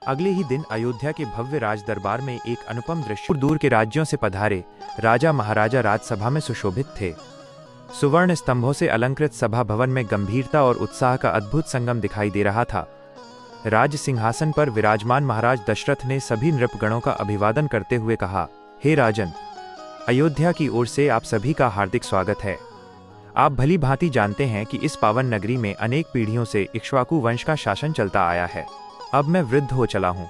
अगले ही दिन अयोध्या के भव्य राज दरबार में एक अनुपम दृश्य। दूर के राज्यों से पधारे राजा महाराजा राजसभा में सुशोभित थे। सुवर्ण स्तंभों से अलंकृत सभा भवन में गंभीरता और उत्साह का अद्भुत संगम दिखाई दे रहा था। राज सिंहासन पर विराजमान महाराज दशरथ ने सभी नृपगणों का अभिवादन करते हुए कहा, हे राजन, अयोध्या की ओर से आप सभी का हार्दिक स्वागत है। आप भली भांति जानते हैं कि इस पावन नगरी में अनेक पीढ़ियों से इक्ष्वाकु वंश का शासन चलता आया है। अब मैं वृद्ध हो चला हूँ।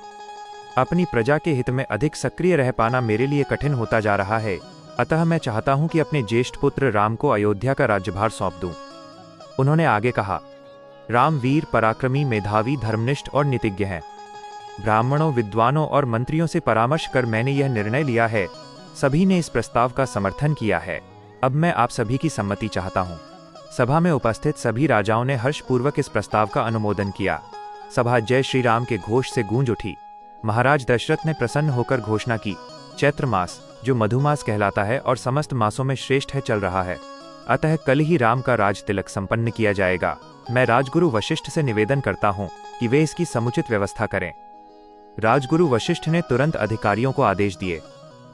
अपनी प्रजा के हित में अधिक सक्रिय रह पाना मेरे लिए कठिन होता जा रहा है। अतः मैं चाहता हूँ कि अपने ज्येष्ठ पुत्र राम को अयोध्या का राज्यभार सौंप दूँ। उन्होंने आगे कहा, राम वीर, पराक्रमी, मेधावी, धर्मनिष्ठ और नीतिज्ञ हैं। ब्राह्मणों, विद्वानों और मंत्रियों से परामर्श कर मैंने यह निर्णय लिया है। सभी ने इस प्रस्ताव का समर्थन किया है। अब मैं आप सभी की सम्मति चाहता हूँ। सभा में उपस्थित सभी राजाओं ने हर्षपूर्वक इस प्रस्ताव का अनुमोदन किया। सभा जय श्री राम के घोष से गूंज उठी। महाराज दशरथ ने प्रसन्न होकर घोषणा की, चैत्र मास, जो मधुमास कहलाता है और समस्त मासों में श्रेष्ठ है, चल रहा है। अतः कल ही राम का राज तिलक संपन्न किया जाएगा। मैं राजगुरु वशिष्ठ से निवेदन करता हूँ कि वे इसकी समुचित व्यवस्था करें। राजगुरु वशिष्ठ ने तुरंत अधिकारियों को आदेश दिए।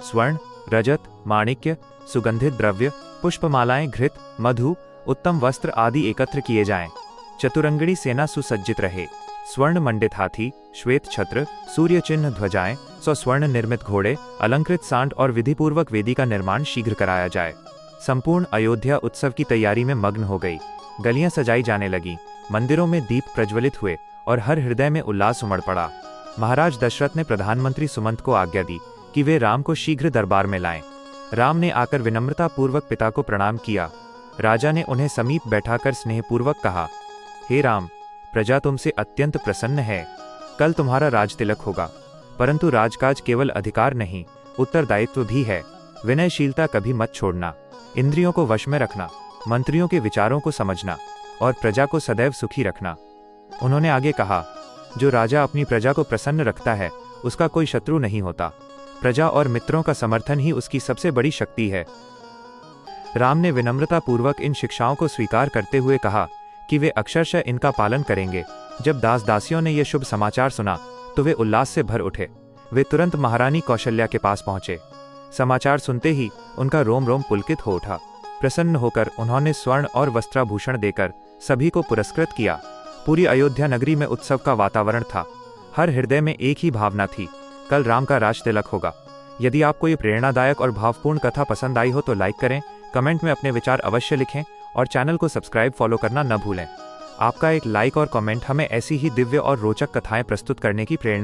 स्वर्ण, रजत, माणिक्य, सुगंधित द्रव्य, पुष्पमालाएं, घृत, मधु, उत्तम वस्त्र आदि एकत्र किए जाएं। चतुरंगड़ी सेना सुसज्जित रहे। स्वर्ण मंडित हाथी, श्वेत छत्र, सूर्य चिन्ह ध्वजाएं, 100 स्वर्ण निर्मित घोड़े, अलंकृत सांड और विधिपूर्वक वेदी का निर्माण शीघ्र कराया जाए। संपूर्ण अयोध्या उत्सव की तैयारी में मग्न हो गई। गलियां सजाई जाने लगी, मंदिरों में दीप प्रज्वलित हुए और हर हृदय में उल्लास उमड़ पड़ा। महाराज दशरथ ने प्रधानमंत्री सुमंत को आज्ञा दी कि वे राम को शीघ्र दरबार में लाएं। राम ने आकर विनम्रता पूर्वक पिता को प्रणाम किया। राजा ने उन्हें समीप बैठाकर स्नेहपूर्वक कहा, हे राम, प्रजा तुमसे अत्यंत प्रसन्न है। कल तुम्हारा राज तिलक होगा, परंतु राजकाज केवल अधिकार नहीं, उत्तरदायित्व भी है। विनयशीलता कभी मत छोड़ना, इंद्रियों को वश में रखना, मंत्रियों के विचारों को समझना और प्रजा को सदैव सुखी रखना। उन्होंने आगे कहा, जो राजा अपनी प्रजा को प्रसन्न रखता है, उसका कोई शत्रु नहीं होता। प्रजा और मित्रों का समर्थन ही उसकी सबसे बड़ी शक्ति है। राम ने विनम्रता पूर्वक इन शिक्षाओं को स्वीकार करते हुए कहा कि वे अक्षरशः इनका पालन करेंगे। जब दास दासियों ने यह शुभ समाचार सुना तो वे उल्लास से भर उठे। वे तुरंत महारानी कौशल्या के पास पहुंचे। समाचार सुनते ही उनका रोम रोम पुलकित हो उठा। प्रसन्न होकर उन्होंने स्वर्ण और वस्त्राभूषण देकर सभी को पुरस्कृत किया। पूरी अयोध्या नगरी में उत्सव का वातावरण था। हर हृदय में एक ही भावना थी, कल राम का राज तिलक होगा। यदि आपको ये प्रेरणादायक और भावपूर्ण कथा पसंद आई हो तो लाइक करें, कमेंट में अपने विचार अवश्य लिखें और चैनल को सब्सक्राइब फॉलो करना न भूलें। आपका एक लाइक और कमेंट हमें ऐसी ही दिव्य और रोचक कथाएं प्रस्तुत करने की प्रेरणा